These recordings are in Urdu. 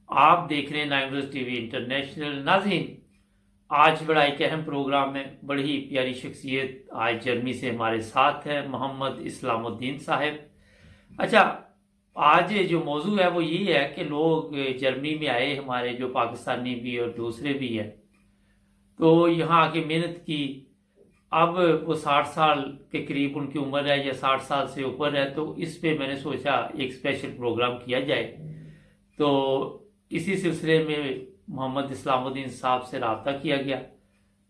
آپ دیکھ رہے ہیں 9 ٹی وی انٹرنیشنل۔ ناظرین، آج بڑا ایک اہم پروگرام ہے، بڑی ہی پیاری شخصیت آج جرمنی سے ہمارے ساتھ ہے، محمد اسلام الدین صاحب۔ اچھا، آج جو موضوع ہے وہ یہ ہے کہ لوگ جرمنی میں آئے، ہمارے جو پاکستانی بھی اور دوسرے بھی ہیں، تو یہاں آ کے محنت کی۔ اب وہ 60 سال کے قریب ان کی عمر ہے یا 60 سال سے اوپر ہے، تو اس پہ میں نے سوچا ایک اسپیشل پروگرام کیا جائے۔ تو اسی سلسلے میں محمد اسلام الدین صاحب سے رابطہ کیا گیا،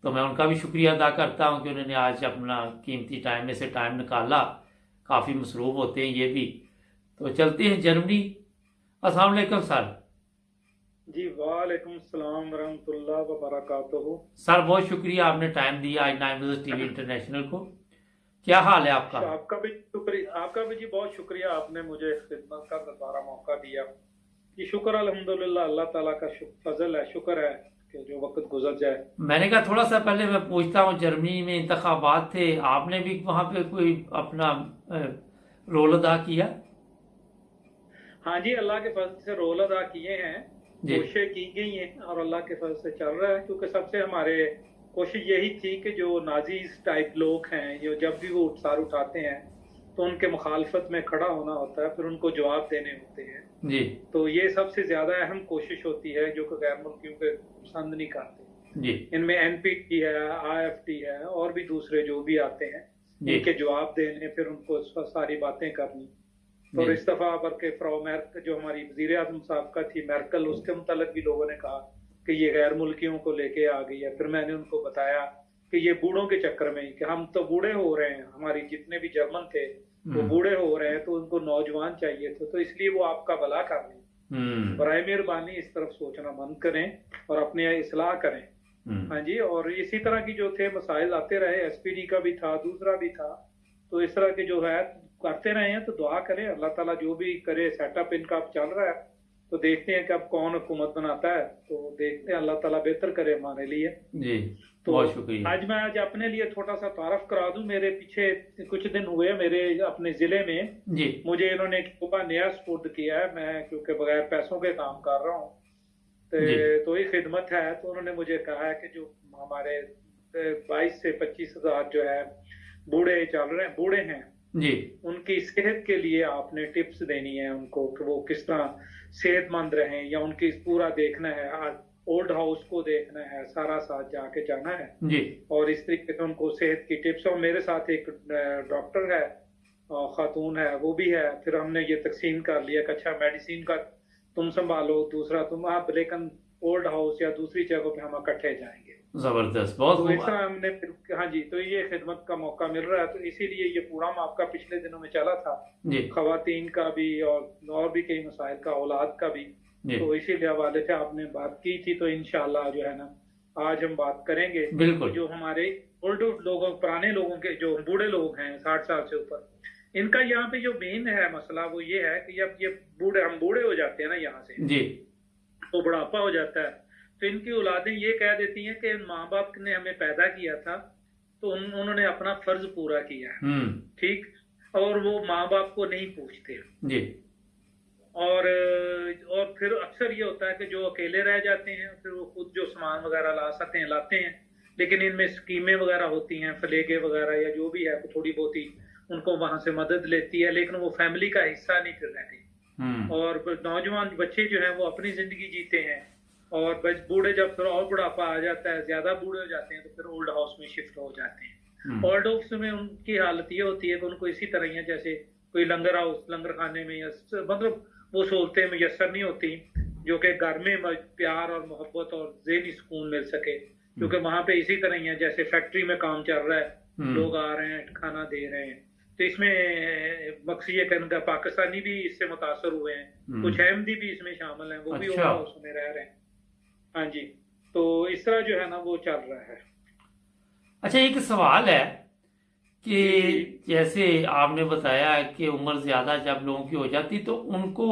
تو میں ان کا بھی شکریہ ادا کرتا ہوں کہ انہوں نے آج اپنا قیمتی ٹائم میں سے ٹائم نکالا، کافی مصروف ہوتے ہیں یہ بھی۔ تو چلتے ہیں جرمنی۔ السلام علیکم سر۔ جی وعلیکم السلام ورحمۃ اللہ وبرکاتہ۔ سر بہت شکریہ، آپ نے ٹائم دیا آج 9 ٹی وی انٹرنیشنل کو۔ کیا حال ہے آپ کا؟ آپ کا بھی شکریہ، آپ کا بھی جی بہت شکریہ، آپ نے مجھے خدمت کا دوبارہ موقع دیا۔ جی شکر الحمدللہ، اللہ تعالیٰ کا فضل ہے، شکر ہے کہ جو وقت گزر جائے۔ میں نے کہا تھوڑا سا پہلے میں پوچھتا ہوں، جرمنی میں انتخابات تھے، آپ نے بھی وہاں پہ کوئی اپنا رول ادا کیا؟ ہاں جی، اللہ کے فضل سے رول ادا کیے ہیں، جی کوششیں کی گئی ہیں اور اللہ کے فضل سے چل رہا ہے، کیونکہ سب سے ہمارے کوشش یہی تھی کہ جو نازیز ٹائپ لوگ ہیں، جو جب بھی وہ سار اٹھاتے ہیں تو ان کے مخالفت میں کھڑا ہونا ہوتا ہے، پھر ان کو جواب دینے ہوتے ہیں۔ جی تو یہ سب سے زیادہ اہم کوشش ہوتی ہے جو کہ غیر ملکیوں کے پسند نہیں کرتے۔ جی ان میں این پی ٹی ہے، آئی ایف ٹی ہے، اور بھی دوسرے جو بھی آتے ہیں، جی ان کے جواب دینے، پھر ان کو ساری باتیں کرنی۔ تو جی اس دفعہ بلکہ فراو میرکل جو ہماری وزیر اعظم سابقہ تھی میرکل، اس کے متعلق بھی لوگوں نے کہا کہ یہ غیر ملکیوں کو لے کے آ گئی ہے۔ پھر میں نے ان کو بتایا کہ یہ بوڑھوں کے چکر میں ہی، کہ ہم تو بوڑھے ہو رہے ہیں، ہماری جتنے بھی جرمن تھے وہ بوڑھے ہو رہے ہیں، تو ان کو نوجوان چاہیے تھے، تو اس لیے وہ آپ کا بھلا کر رہے ہیں۔ برائے مہربانی اس طرف سوچنا بند کریں اور اپنی اصلاح کریں۔ ہاں جی، اور اسی طرح کی جو تھے مسائل آتے رہے، ایس پی ڈی کا بھی تھا، دوسرا بھی تھا، تو اس طرح کے جو ہے کرتے رہے ہیں، تو دعا کریں اللہ تعالیٰ جو بھی کرے۔ سیٹ اپ ان کا اب چل رہا ہے، تو دیکھتے ہیں کہ اب کون حکومت بناتا ہے، تو دیکھتے ہیں، اللہ تعالیٰ بہتر کرے ہمارے لیے۔ جی تو بہت شکریہ۔ آج اپنے لیے تھوڑا سا تعارف کرا دوں۔ میرے پیچھے کچھ دن ہوئے میرے اپنے ضلع میں، جی مجھے انہوں نے ایک صوبہ نیا سپرد کیا ہے، میں کیونکہ بغیر پیسوں کے کام کر رہا ہوں، تو یہ خدمت ہے۔ تو انہوں نے مجھے کہا ہے کہ جو ہمارے 22 سے 25 ہزار جو ہے بوڑھے چل رہے ہیں، بوڑھے ہیں، جی ان کی صحت کے لیے آپ نے ٹپس دینی ہے ان کو، کہ وہ کس طرح صحت مند رہیں، یا ان کی پورا دیکھنا ہے، اولڈ ہاؤس کو دیکھنا ہے، سارا ساتھ جا کے جانا ہے، جی اور اس طریقے سے ان کو صحت کی ٹپس۔ اور میرے ساتھ ایک ڈاکٹر ہے، خاتون ہے، وہ بھی ہے۔ پھر ہم نے یہ تقسیم کر لیا کہ اچھا میڈیسین کا تم سنبھالو، دوسرا تم آپ، لیکن اولڈ ہاؤس یا دوسری جگہوں پہ ہم اکٹھے جائیں گے۔ زبردست، بہت تو اس خوب۔ طرح ہم نے ہاں جی، تو یہ خدمت کا موقع مل رہا ہے، تو اسی لیے یہ پروگرام آپ کا پچھلے دنوں میں چلا تھا، جی خواتین کا بھی اور بھی کئی مسائل کا، اولاد کا بھی، جی تو اسی لیے حوالے سے آپ نے بات کی تھی۔ تو انشاءاللہ جو ہے نا آج ہم بات کریں گے بالکل۔ جو ہمارے اولڈ لوگوں، پرانے لوگوں کے جو بوڑھے لوگ ہیں 60 سال سے اوپر، ان کا یہاں پہ جو مین ہے مسئلہ وہ یہ ہے کہ جب یہ ہم بوڑھے ہو جاتے ہیں نا یہاں سے، جی تو بڑھاپا ہو جاتا ہے، تو ان کی اولادیں یہ کہہ دیتی ہیں کہ ماں باپ نے ہمیں پیدا کیا تھا تو انہوں نے اپنا فرض پورا کیا ہے، ٹھیک، اور وہ ماں باپ کو نہیں پوچھتے۔ جی اور پھر اکثر یہ ہوتا ہے کہ جو اکیلے رہ جاتے ہیں، پھر وہ خود جو سامان وغیرہ لا سکتے ہیں لاتے ہیں، لیکن ان میں اسکیمیں وغیرہ ہوتی ہیں، فلیگے وغیرہ یا جو بھی ہے تھوڑی بہت ہی ان کو وہاں سے مدد لیتی ہے، لیکن وہ فیملی کا حصہ نہیں پھر رہتے۔ اور نوجوان بچے جو ہیں وہ اپنی زندگی جیتے ہیں، اور بوڑھے جب پھر اور بڑھاپا آ جاتا ہے، زیادہ بوڑھے ہو جاتے ہیں، تو پھر اولڈ ہاؤس میں شفٹ ہو جاتے ہیں۔ اولڈ ہاؤس میں ان کی حالت یہ ہوتی ہے کہ ان کو اسی طرح ہی ہے جیسے کوئی لنگر ہاؤس، لنگر خانے میں، یا مطلب وہ سہولتیں میسر نہیں ہوتی جو کہ گھر میں پیار اور محبت اور ذہنی سکون مل سکے، کیونکہ وہاں پہ اسی طرح ہی ہے جیسے فیکٹری میں کام چل رہا ہے، لوگ آ رہے ہیں، کھانا دے رہے ہیں۔ تو اس میں مقصد یہ کہ پاکستانی بھی اس سے متاثر ہوئے ہیں، کچھ احمدی بھی اس میں شامل ہیں، وہ بھی اولڈ ہاؤس میں رہ رہے ہیں۔ ہاں جی، تو اس طرح جو ہے نا وہ چل رہا ہے۔ اچھا، ایک سوال ہے کہ جیسے آپ نے بتایا کہ عمر زیادہ جب لوگوں کی ہو جاتی تو ان کو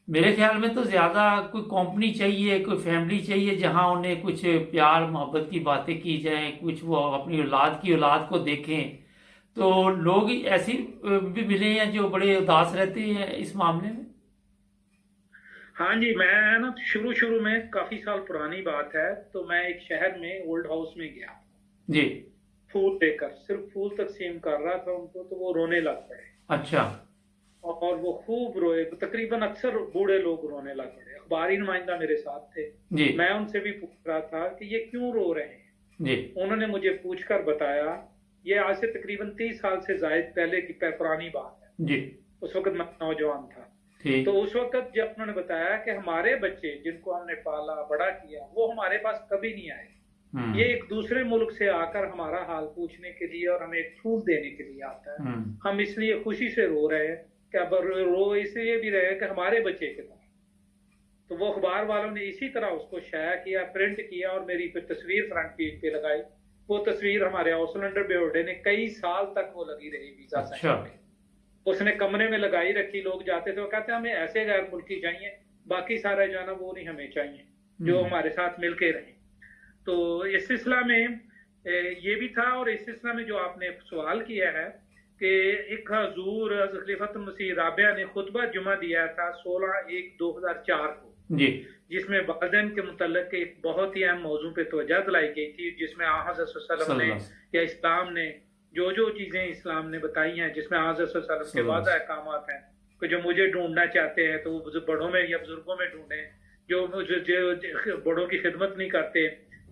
میرے خیال میں تو زیادہ کوئی کمپنی چاہیے، کوئی فیملی چاہیے جہاں انہیں کچھ پیار محبت کی باتیں کی جائیں، کچھ وہ اپنی اولاد کو دیکھیں۔ تو لوگ ایسی بھی ملے ہیں جو بڑے اداس رہتے ہیں اس معاملے میں؟ ہاں جی، میں نا شروع میں کافی سال پرانی بات ہے، تو میں ایک شہر میں اولڈ ہاؤس میں گیا جی پھول لے کر، صرف پھول تقسیم کر رہا تھا ان کو، تو وہ رونے لگ پڑے اچھا اور وہ خوب روئے، تقریباً اکثر بوڑھے لوگ رونے لگ پڑے، اخباری نمائندہ میرے ساتھ تھے، جی میں ان سے بھی پوچھ رہا تھا کہ یہ کیوں رو رہے ہیں، جی انہوں نے مجھے پوچھ کر بتایا، یہ آج سے تقریباً 30 سال سے زائد پہلے کی پرانی بات ہے، جی اس وقت میں نوجوان تھا، ٹھیک تو اس وقت جب انہوں نے بتایا کہ ہمارے بچے جن کو ہم نے پالا بڑا کیا وہ ہمارے پاس کبھی نہیں آئے، یہ ایک دوسرے ملک سے آ کر ہمارا حال پوچھنے کے لیے اور ہمیں ایک پھول دینے کے لیے آتا ہے، ہم اس لیے خوشی سے رو رہے ہیں کہ اب رو اس لیے بھی رہے کہ ہمارے بچے کے طرح، تو وہ اخبار والوں نے اسی طرح اس کو شائع کیا، پرنٹ کیا اور میری پھر تصویر فرنٹ پیج پہ لگائی، وہ تصویر ہمارے اوسلنڈر بیوڈے نے کئی سال تک وہ لگی رہی ویزا اچھا سینٹر میں، اس نے کمرے میں لگائی رکھی، لوگ جاتے تھے وہ کہتے ہیں ہمیں ایسے غیر ملکی چاہیے، باقی سارا جانا وہ نہیں ہمیں چاہیے جو ہمارے ساتھ مل کے رہیں، تو اس سلسلہ میں یہ بھی تھا، اور اس سلسلہ میں جو آپ نے سوال کیا ہے کہ ایک حضور حضرت خلیفۃ المسیح رابعہ نے خطبہ جمعہ دیا تھا 16/1/2004 کو، جی جس میں والدین کے متعلق ایک بہت ہی اہم موضوع پہ توجہ دلائی گئی تھی، جس میں حضرت صلی اللہ علیہ وسلم نے یا اسلام نے جو چیزیں اسلام نے بتائی ہیں، جس میں حضرت صلی اللہ علیہ وسلم کے وعدہ احکامات ہیں کہ جو مجھے ڈھونڈنا چاہتے ہیں تو وہ بڑوں میں یا بزرگوں میں ڈھونڈیں، جو بڑوں کی خدمت نہیں کرتے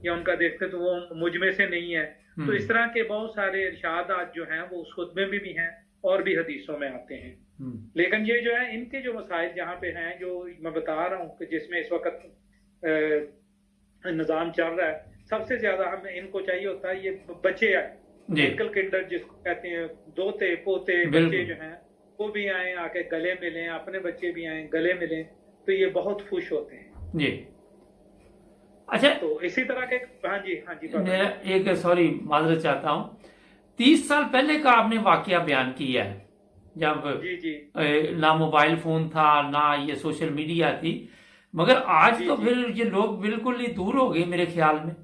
یا ان کا دیکھتے تو وہ مجھ میں سے نہیں ہے، تو اس طرح کے بہت سارے ارشادات جو ہیں وہ اس خطبے میں بھی ہیں اور بھی حدیثوں میں آتے ہیں، لیکن یہ جو ہے ان کے جو مسائل جہاں پہ ہیں جو میں بتا رہا ہوں کہ جس میں اس وقت نظام چل رہا ہے، سب سے زیادہ ہمیں ان کو چاہیے ہوتا ہے یہ بچے آئے، میڈیکل کنڈر جس کو کہتے ہیں، دوتے پوتے بچے جو ہیں وہ بھی آئیں، آ کے گلے ملیں، اپنے بچے بھی آئیں گلے ملیں، تو یہ بہت خوش ہوتے ہیں جی اچھا تو اسی طرح کے ہاں جی میں ایک سوری معذرت چاہتا ہوں، 30 سال پہلے کا آپ نے واقعہ بیان کیا ہے جب جی نہ موبائل فون تھا نہ یہ سوشل میڈیا تھی، مگر آج تو پھر یہ لوگ بالکل ہی دور ہو گئے میرے خیال میں۔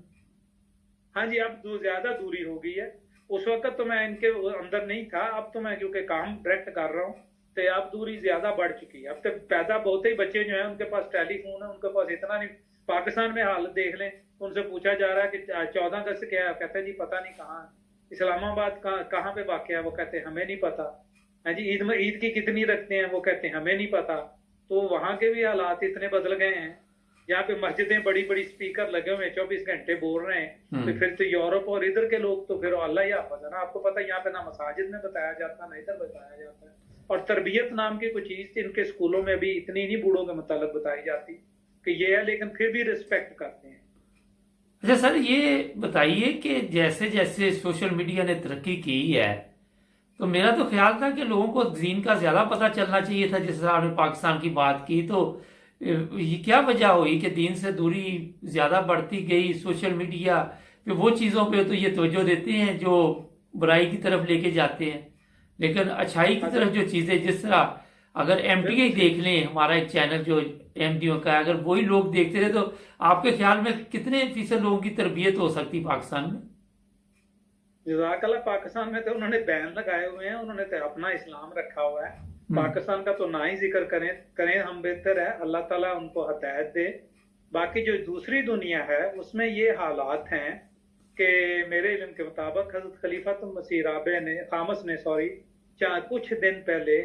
ہاں جی، اب زیادہ دوری ہو گئی ہے، اس وقت تو میں ان کے اندر نہیں تھا، اب تو میں کیونکہ کام ڈائریکٹ کر رہا ہوں تو اب دوری زیادہ بڑھ چکی ہے، اب تو پیدا بہت ہی بچے جو ہیں ان کے پاس ٹیلی فون ہے، ان کے پاس اتنا نہیں، پاکستان میں حالت دیکھ لیں، ان سے پوچھا جا رہا ہے کہ 14 اگست کیا ہے، کہتے ہیں جی پتہ نہیں کہاں ہے، اسلام آباد کہاں پہ واقع ہے، وہ کہتے ہیں ہمیں نہیں پتا، ہاں جی عید کی کتنی رکھتے ہیں، وہ کہتے ہیں ہمیں نہیں پتا، تو وہاں کے بھی حالات اتنے بدل گئے ہیں، یہاں پہ مسجدیں بڑی بڑی سپیکر لگے ہوئے ہیں 24 گھنٹے بول رہے ہیں، تو پھر تو یورپ اور ادھر کے لوگ تو پھر اللہ ہی حافظ ہے نا، آپ کو پتہ یہاں پہ نہ مساجد میں بتایا جاتا نہ ادھر بتایا جاتا ہے، اور تربیت نام کی کوئی چیز ان کے اسکولوں میں بھی اتنی نہیں بوڑھوں کے متعلق بتائی جاتی کہ یہ ہے، لیکن پھر بھی ریسپیکٹ کرتے ہیں۔ اچھا سر یہ بتائیے کہ جیسے جیسے سوشل میڈیا نے ترقی کی ہے تو میرا تو خیال تھا کہ لوگوں کو دین کا زیادہ پتہ چلنا چاہیے تھا، جس طرح آپ نے پاکستان کی بات کی، تو یہ کیا وجہ ہوئی کہ دین سے دوری زیادہ بڑھتی گئی؟ سوشل میڈیا پہ وہ چیزوں پہ تو یہ توجہ دیتے ہیں جو برائی کی طرف لے کے جاتے ہیں، لیکن اچھائی کی طرف جو چیزیں، جس طرح اگر ایم ٹی آئی دیکھ لیں، ہمارا ایک چینل جو ایم ڈی او کا ہے، اگر وہی لوگ دیکھتے رہے تو آپ کے خیال میں کتنے فیصد لوگوں کی تربیت ہو سکتی پاکستان میں؟ جزاک اللہ، پاکستان میں تو انہوں نے بین لگائے ہوئے ہیں، انہوں نے تو اپنا اسلام رکھا ہوا ہے، پاکستان کا تو نہ ہی ذکر کریں ہم بہتر ہے، اللہ تعالیٰ ان کو ہدایت دے، باقی جو دوسری دنیا ہے اس میں یہ حالات ہیں کہ میرے علم کے مطابق حضرت خلیفۃ المسیح رابع نے کچھ دن پہلے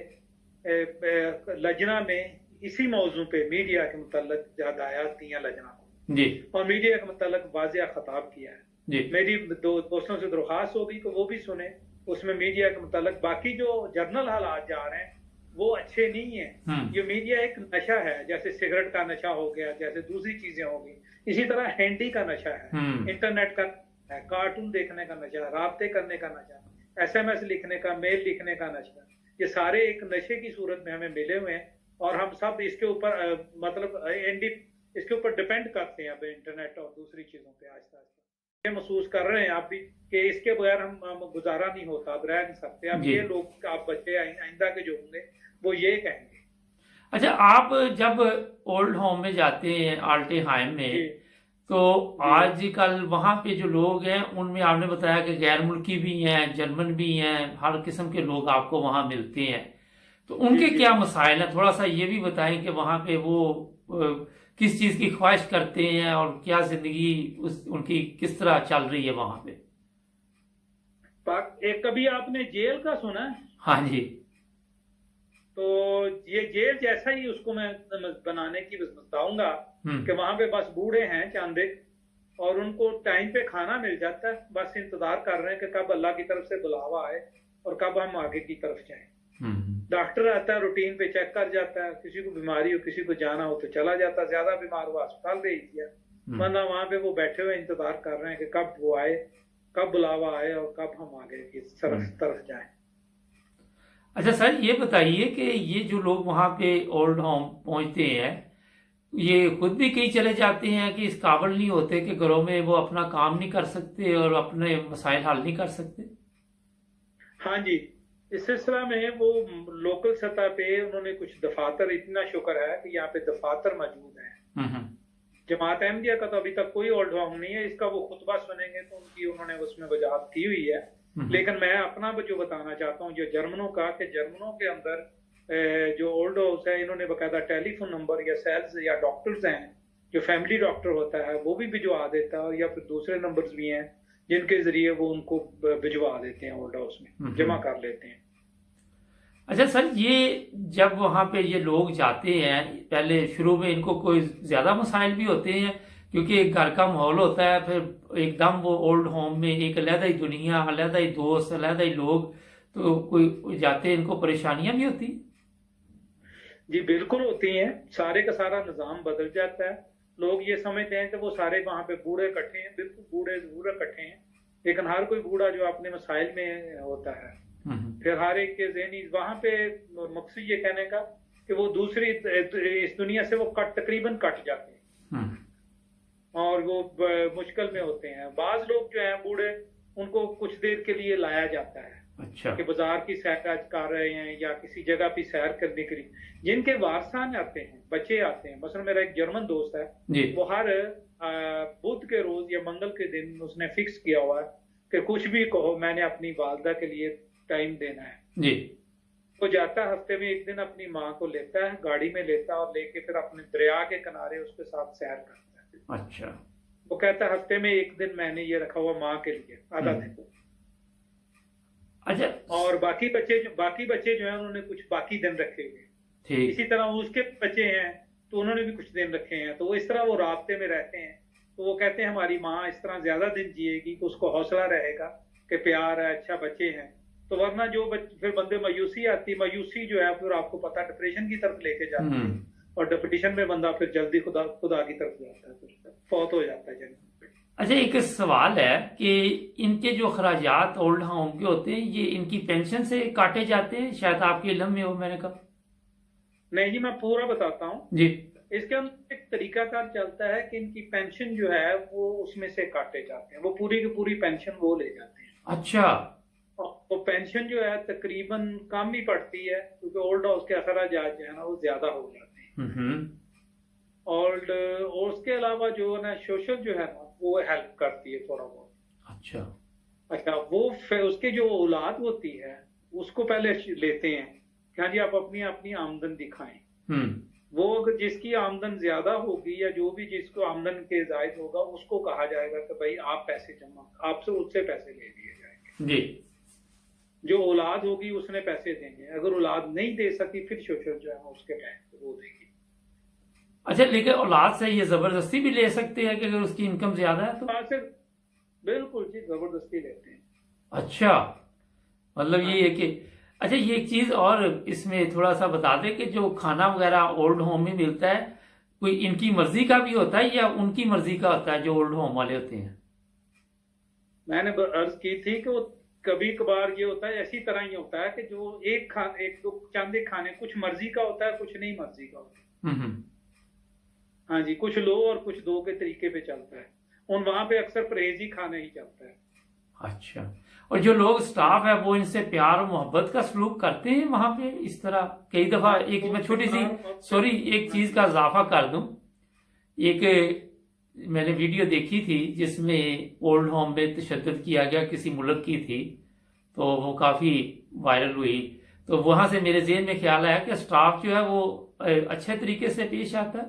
لجنہ میں اسی موضوع پہ میڈیا کے متعلق ہدایات دی ہیں لجنہ کو جی، اور میڈیا کے متعلق واضح خطاب کیا ہے جی، میری دوستوں سے درخواست ہوگی کہ وہ بھی سنیں، اس میں میڈیا کے متعلق باقی جو جرنل حالات جا رہے ہیں وہ اچھے نہیں ہیں، یہ میڈیا ایک نشہ ہے، جیسے سگریٹ کا نشہ ہو گیا، جیسے دوسری چیزیں ہو گئی، اسی طرح ہینڈی کا نشہ ہے، انٹرنیٹ کا ہے، کارٹون دیکھنے کا نشہ ہے، رابطے کرنے کا نشہ، ایس ایم ایس لکھنے کا، میل لکھنے کا نشہ، یہ سارے ایک نشے کی صورت میں ہمیں ملے ہوئے ہیں، اور ہم سب اس کے اوپر مطلب اس کے اوپر ڈیپینڈ کرتے ہیں اب انٹرنیٹ اور دوسری چیزوں پہ آہستہ آہستہ یہ محسوس کر رہے ہیں آپ بھی کہ اس کے بغیر ہم گزارا نہیں ہوتا، اب رہ نہیں سکتے، اب یہ لوگ آپ بچے آئندہ کے جو ہوں گے وہ یہ کہیں گے۔ اچھا آپ جب اولڈ ہوم میں جاتے ہیں آلٹے ہائم میں تو آج کل وہاں پہ جو لوگ ہیں ان میں آپ نے بتایا کہ غیر ملکی بھی ہیں، جرمن بھی ہیں، ہر قسم کے لوگ آپ کو وہاں ملتے ہیں، تو ان کے کیا مسائل ہیں؟ تھوڑا سا یہ بھی بتائیں کہ وہاں پہ وہ کس چیز کی خواہش کرتے ہیں اور کیا زندگی ان کی کس طرح چل رہی ہے وہاں پہ؟ ایک کبھی آپ نے جیل کا سنا ہے؟ ہاں جی. تو یہ جیل جیسا ہی اس کو میں بنانے کی بتاؤں گا کہ وہاں پہ بس بوڑھے ہیں چاند اور ان کو ٹائم پہ کھانا مل جاتا ہے، بس انتظار کر رہے ہیں کہ کب اللہ کی طرف سے بلاوا آئے اور کب ہم آگے کی طرف جائیں. ڈاکٹر آتا ہے روٹین پہ چیک کر جاتا ہے، کسی کو بیماری ہو کسی کو جانا ہو تو چلا جاتا ہے، زیادہ بیمار ہوا اسپتال بھیج دیا، ورنہ وہاں پہ وہ بیٹھے ہوئے انتظار کر رہے ہیں کہ کب وہ آئے، کب بلاوا آئے اور کب ہم آگے کی طرف جائیں. اچھا سر، یہ بتائیے کہ یہ جو لوگ وہاں پہ اولڈ ہوم پہنچتے ہیں یہ خود بھی کہیں چلے جاتے ہیں کہ اس قابل نہیں ہوتے کہ گھروں میں وہ اپنا کام نہیں کر سکتے اور اپنے مسائل حل نہیں کر سکتے؟ ہاں جی، اس سلسلہ میں وہ لوکل سطح پہ انہوں نے کچھ دفاتر، اتنا شکر ہے کہ یہاں پہ دفاتر موجود ہیں. جماعت احمدیہ کا تو ابھی تک کوئی اولڈ ہوم نہیں ہے، اس کا وہ خطبہ سنیں گے تو انہوں نے اس میں وضاحت کی ہوئی ہے. لیکن میں اپنا جو بتانا چاہتا ہوں جو جرمنوں کا، کہ جرمنوں کے اندر جو اولڈ ہاؤس ہے انہوں نے باقاعدہ ٹیلی فون نمبر یا سیلز یا ڈاکٹرز ہیں، جو فیملی ڈاکٹر ہوتا ہے وہ بھی بھجوا دیتا ہے، یا پھر دوسرے نمبرز بھی ہیں جن کے ذریعے وہ ان کو بھجوا دیتے ہیں، اولڈ ہاؤس میں جمع کر لیتے ہیں. اچھا سر، یہ جب وہاں پہ یہ لوگ جاتے ہیں پہلے شروع میں ان کو کوئی زیادہ مسائل بھی ہوتے ہیں کیونکہ ایک گھر کا ماحول ہوتا ہے، پھر ایک دم وہ اولڈ ہوم میں ایک علیحدہ ہی دنیا، علیحدہ ہی دوست، علیحدہ ہی لوگ، تو کوئی جاتے ہیں ان کو پریشانیاں بھی ہوتی ہیں؟ جی بالکل ہوتی ہیں، سارے کا سارا نظام بدل جاتا ہے. لوگ یہ سمجھتے ہیں کہ وہ سارے وہاں پہ بوڑھے اکٹھے ہیں، بالکل بوڑھے ضرور اکٹھے ہیں، لیکن ہر کوئی بوڑھا جو اپنے مسائل میں ہوتا ہے. پھر ہر ایک کے ذہنی وہاں پہ مقصد یہ کہنے کا کہ وہ دوسری اس دنیا سے وہ تقریباً کٹ جاتے ہیں اور وہ مشکل میں ہوتے ہیں. بعض لوگ جو ہیں بوڑھے ان کو کچھ دیر کے لیے لایا جاتا ہے، اچھا، کہ بازار کی سیر کر رہے ہیں یا کسی جگہ پہ سیر کرنے کے لیے. جن کے وارثان آتے ہیں، بچے آتے ہیں، مثلا میرا ایک جرمن دوست ہے جی، وہ ہر بدھ کے روز یا منگل کے دن اس نے فکس کیا ہوا ہے کہ کچھ بھی کہو میں نے اپنی والدہ کے لیے ٹائم دینا ہے جی. وہ جاتا ہے ہفتے میں ایک دن اپنی ماں کو لیتا ہے، گاڑی میں لیتا ہے اور لے کے پھر اپنے دریا کے کنارے اس کے ساتھ سیر کرتا ہے. اچھا، وہ کہتا ہے ہفتے میں ایک دن میں نے یہ رکھا ہوا ماں کے لیے آدھا دن. اچھا، اور باقی بچے جو ہیں انہوں نے کچھ باقی دن رکھے ہوئے. ٹھیک. اسی طرح اس کے بچے ہیں تو انہوں نے بھی کچھ دن رکھے ہیں، تو وہ اس طرح وہ رابطے میں رہتے ہیں. تو وہ کہتے ہیں ہماری ماں اس طرح زیادہ دن جیے گی کہ اس کو حوصلہ رہے گا کہ پیار ہے، اچھا بچے ہیں. تو ورنہ جو پھر بندے مایوسی آتی، مایوسی جو ہے پھر آپ کو پتا ڈپریشن کی طرف لے کے جاتی ہے، اور ڈپریشن میں بندہ پھر جلدی خدا کی طرف جاتا ہے، پھر فوت ہو جاتا ہے جلدی. اچھا، ایک سوال ہے کہ ان کے جو اخراجات اولڈ ہوم کے ہوتے ہیں یہ ان کی پینشن سے کاٹے جاتے ہیں؟ شاید آپ کے علم میں ہو، میں نے کہا. نہیں جی، میں پورا بتاتا ہوں جی. اس کے اندر ایک طریقہ کار چلتا ہے کہ ان کی پینشن جو ہے وہ اس میں سے کاٹے جاتے ہیں، وہ پوری کی پوری پینشن وہ لے جاتے ہیں. اچھا. وہ پینشن جو ہے تقریباً کم ہی پڑتی ہے کیونکہ اولڈ ہاؤس کے اخراجات جو ہے نا وہ زیادہ ہو جاتے ہیں. اور اس کے علاوہ جو ہے نا سوشل جو ہے نا وہ ہیلپ کرتی ہے تھوڑا بہت. اچھا وہ اس کی جو اولاد ہوتی ہے اس کو پہلے لیتے ہیں کہ ہاں جی آپ اپنی آمدن دکھائیں. وہ جس کی آمدن زیادہ ہوگی یا جو بھی جس کو آمدن کے زائد ہوگا اس کو کہا جائے گا کہ بھائی آپ پیسے جمع، آپ سے اس سے پیسے لے لیے جائیں گے. جی. جو اولاد ہوگی اس نے پیسے دیں گے، اگر اولاد نہیں دے سکی پھر سوشل جو ہے اس کے ٹائم وہ دے گی. اچھا، لیکن اولاد سے یہ زبردستی بھی لے سکتے ہیں کہ اگر اس کی انکم زیادہ ہے تو؟ بالکل جی، زبردستی لیتے ہیں. اچھا، مطلب یہ ہے کہ اچھا یہ ایک چیز اور اس میں تھوڑا سا بتا دیں کہ جو کھانا وغیرہ اولڈ ہوم میں ملتا ہے کوئی ان کی مرضی کا بھی ہوتا ہے یا ان کی مرضی کا ہوتا ہے جو اولڈ ہوم والے ہوتے ہیں؟ میں نے عرض کی تھی کہ وہ کبھی کبھار یہ ہوتا ہے، اسی طرح یہ ہوتا ہے کہ جو ایک دو چند کھانے کچھ مرضی کا ہوتا ہے، کچھ نہیں مرضی کا ہوتا ہے. ہاں جی، کچھ لو اور کچھ دو کے طریقے پہ چلتا ہے. وہاں پہ اکثر پرہیزی کھانا ہی چلتا ہے. اچھا، اور جو لوگ سٹاف ہے وہ ان سے پیار اور محبت کا سلوک کرتے ہیں وہاں پہ اس طرح؟ کئی دفعہ ایک میں چھوٹی سی ایک چیز کا اضافہ کر دوں. ایک میں نے ویڈیو دیکھی تھی جس میں اولڈ ہوم میں تشدد کیا گیا، کسی ملک کی تھی، تو وہ کافی وائرل ہوئی. تو وہاں سے میرے ذہن میں خیال آیا کہ سٹاف جو ہے وہ اچھے طریقے سے پیش آتا ہے.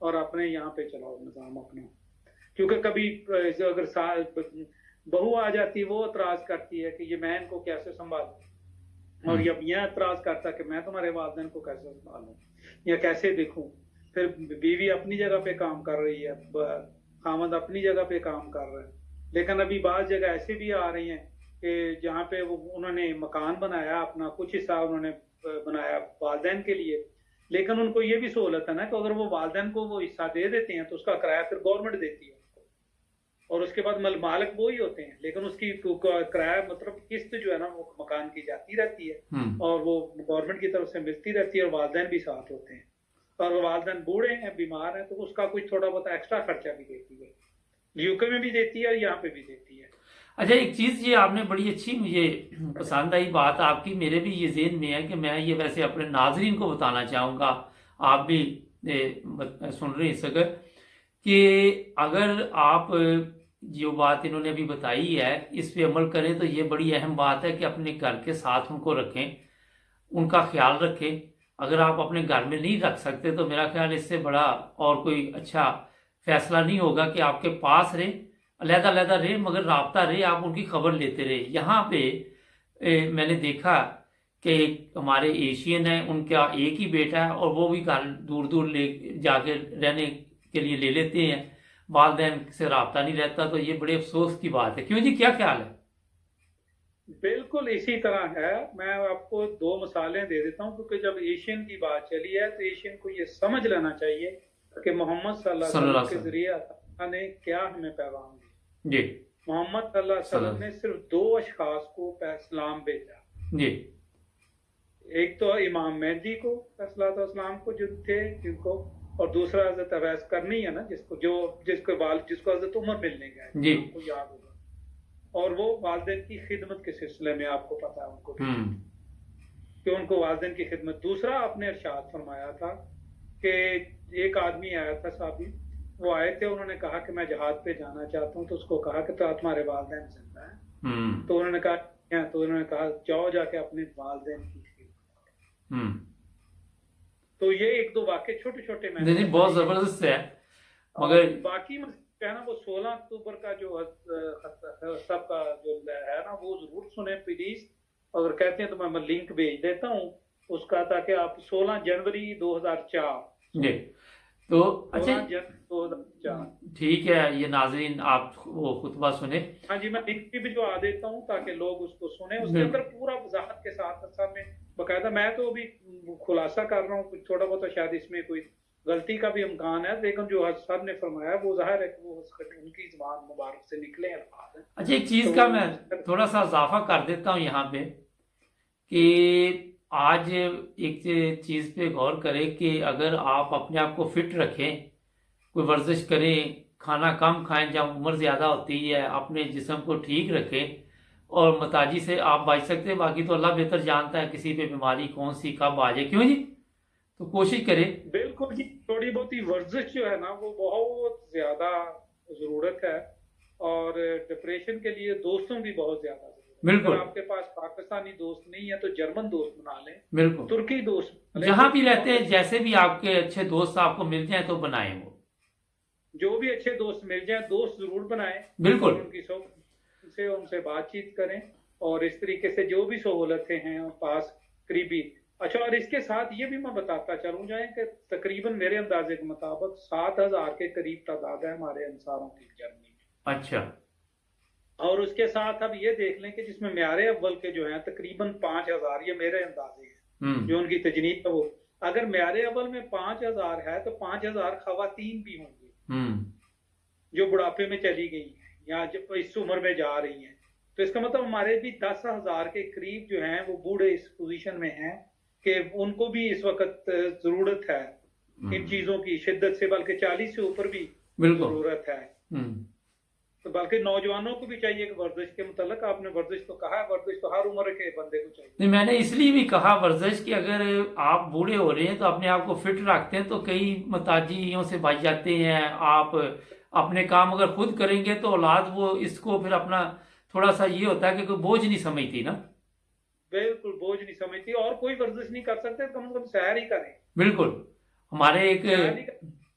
اور اپنے یہاں پہ چلاؤ نظام اپنا. کیونکہ کبھی اگر بہو آ جاتی وہ اعتراض کرتی ہے کہ یہ میں ان کو کیسے سنبھالوں، اور یہ اعتراض کرتا کہ میں تمہارے والدین کو کیسے سنبھالوں یا کیسے دیکھوں. پھر بیوی اپنی جگہ پہ کام کر رہی ہے، خامد اپنی جگہ پہ کام کر رہا ہے. لیکن ابھی بعض جگہ ایسے بھی آ رہی ہیں کہ جہاں پہ انہوں نے مکان بنایا اپنا، کچھ حصہ انہوں نے بنایا والدین کے لیے، لیکن ان کو یہ بھی سہولت ہے نا کہ اگر وہ والدین کو وہ حصہ دے دیتے ہیں تو اس کا کرایہ پھر گورنمنٹ دیتی ہے، اور اس کے بعد مالک وہی ہوتے ہیں، لیکن اس کی کرایہ مطلب قسط جو ہے نا وہ مکان کی جاتی رہتی ہے اور وہ گورنمنٹ کی طرف سے ملتی رہتی ہے، اور والدین بھی ساتھ ہوتے ہیں. اور والدین بوڑھے ہیں، بیمار ہیں، تو اس کا کچھ تھوڑا بہت ایکسٹرا خرچہ بھی دیتی ہے. UK میں بھی دیتی ہے اور یہاں پہ بھی دیتی ہے. اچھا، ایک چیز یہ آپ نے بڑی اچھی مجھے پسند آئی بات آپ کی، میرے بھی یہ ذہن میں ہے کہ میں یہ ویسے اپنے ناظرین کو بتانا چاہوں گا، آپ بھی سن رہے ہیں اس وقت، کہ اگر آپ جو بات انہوں نے ابھی بتائی ہے اس پہ عمل کریں تو یہ بڑی اہم بات ہے کہ اپنے گھر کے ساتھ ان کو رکھیں، ان کا خیال رکھیں. اگر آپ اپنے گھر میں نہیں رکھ سکتے تو میرا خیال اس سے بڑا اور کوئی اچھا فیصلہ نہیں ہوگا کہ آپ کے پاس رہے، علیحدہ علیحدہ رہے، مگر رابطہ رہے، آپ ان کی خبر لیتے رہے. یہاں پہ میں نے دیکھا کہ ہمارے ایشین ہیں، ان کا ایک ہی بیٹا ہے اور وہ بھی گھر دور دور لے جا کے رہنے کے لیے لے لیتے ہیں، والدین سے رابطہ نہیں رہتا. تو یہ بڑے افسوس کی بات ہے. کیوں جی، کیا خیال ہے؟ بالکل اسی طرح ہے. میں آپ کو 2 مثالیں دے دیتا ہوں، کیونکہ جب ایشین کی بات چلی ہے تو ایشین کو یہ سمجھ لینا چاہیے کہ محمد صلی اللہ علیہ وسلم کے ذریعے اللہ نے کیا ہمیں پیغام دیا. جی. محمد صلی اللہ علیہ وسلم نے صرف 2 اشخاص کو اسلام بھیجا. جی. ایک تو امام مہدی کو صلی اللہ علیہ وسلم کو جو تھے جن کو، اور دوسرا حضرت اویس کرنی ہے نا جس کو حضرت عمر ملنے گئے، جی. آپ کو یاد ہوگا. اور وہ والدین کی خدمت کے سلسلے میں آپ کو پتا ہے ان کو کہ ان کو والدین کی خدمت. دوسرا آپ نے ارشاد فرمایا تھا کہ ایک آدمی آیا تھا صحابی، وہ آئے تھے، انہوں نے کہا کہ میں جہاد پہ جانا چاہتا ہوں. تو اس کو کہا کہ تو تمہارے والدین زندہ ہیں؟ تو انہوں نے کہا جاؤ جا کے اپنے والدین کی خدمت. تو یہ 1-2 واقعے چھوٹے چھوٹے میں بہت زبردست ہے، مگر باقی کہنا وہ 16 اکتوبر کا جو سب کا جو ہے نا وہ ضرور سنیں پلیز. اگر کہتے ہیں تو میں لنک بھیج دیتا ہوں اس کا، تاکہ آپ 16 جنوری 2004 جی. تو اچھا 2004 ٹھیک ہے، یہ ناظرین آپ وہ خطبہ سنیں. ہاں جی، میں لنک بھی بھجوا دیتا ہوں تاکہ لوگ اس کو سنیں. اس کے اندر پورا وضاحت کے ساتھ میں باقاعدہ، میں تو ابھی خلاصہ کر رہا ہوں، تھوڑا بہت شاید اس میں کوئی غلطی کا بھی امکان ہے، لیکن جو صاحب نے فرمایا وہ ظاہر ہے کہ وہ ان کی زبان مبارک سے نکلے الفاظ ہیں. اچھا، ایک چیز کا میں تھوڑا سا اضافہ کر دیتا ہوں یہاں پہ، کہ آج ایک چیز پہ غور کریں کہ اگر آپ اپنے آپ کو فٹ رکھیں، کوئی ورزش کریں، کھانا کم کھائیں جب عمر زیادہ ہوتی ہے، اپنے جسم کو ٹھیک رکھیں، اور متاجی سے آپ بچ سکتے ہیں. باقی تو اللہ بہتر جانتا ہے کسی پہ بیماری کون سی کب آ جائے. کیوں جی؟ تو کوشش کریں. بالکل جی، تھوڑی بہت ہی ورزش جو ہے نا وہ بہت زیادہ ضرورت ہے، اور ڈپریشن کے لیے دوستوں کی بہت زیادہ ضرورت ہے. بالکل. اگر آپ کے پاس پاکستانی دوست نہیں ہے تو جرمن دوست بنا لیں، بالکل، ترکی دوست، جہاں بھی رہتے ہیں جیسے بھی آپ کے اچھے دوست آپ کو مل جائیں تو بنائیں. وہ جو بھی اچھے دوست مل جائیں دوست ضرور بنائیں. بالکل. ان کی ان سے بات چیت کریں، اور اس طریقے سے جو بھی سہولتیں ہیں پاس قریبی. اچھا، اور اس کے ساتھ یہ بھی میں بتاتا چلوں جائیں کہ تقریباً میرے اندازے کے مطابق 7000 کے قریب تعداد ہے ہمارے انصاروں کی جرمنی میں. اچھا. اور اس کے ساتھ اب یہ دیکھ لیں کہ جس میں معیار اول کے جو ہیں تقریباً 5000، یہ میرے اندازے ہیں جو ان کی تجنید ہے. وہ اگر معیار اول میں 5000 ہے تو 5000 خواتین بھی ہوں گی جو بڑھاپے میں چلی گئی ہیں یا جو اس عمر میں جا رہی ہیں. تو اس کا مطلب ہمارے بھی 10,000 کے قریب جو ہیں وہ بوڑھے اس پوزیشن میں ہیں کہ ان کو بھی اس وقت ضرورت ہے ان چیزوں کی شدت سے، بلکہ 40 سے اوپر بھی ضرورت ہے. تو بلکہ نوجوانوں کو بھی چاہیے کہ ورزش کے متعلق، آپ نے ورزش تو کہا ہے، ورزش تو ہر عمر کے بندے کو چاہیے. میں نے اس لیے بھی کہا ورزش کہ اگر آپ بوڑھے ہو رہے ہیں تو اپنے آپ کو فٹ رکھتے ہیں تو کئی متاجیوں سے بچ جاتے ہیں. آپ اپنے کام اگر خود کریں گے تو اولاد وہ اس کو پھر اپنا تھوڑا سا یہ ہوتا ہے کہ کوئی بوجھ نہیں سمجھتی نا. بالکل بوجھ نہیں سمجھتی، اور کوئی ورزش نہیں کر سکتے کم از کم سیر ہی کریں. بالکل. ہمارے ایک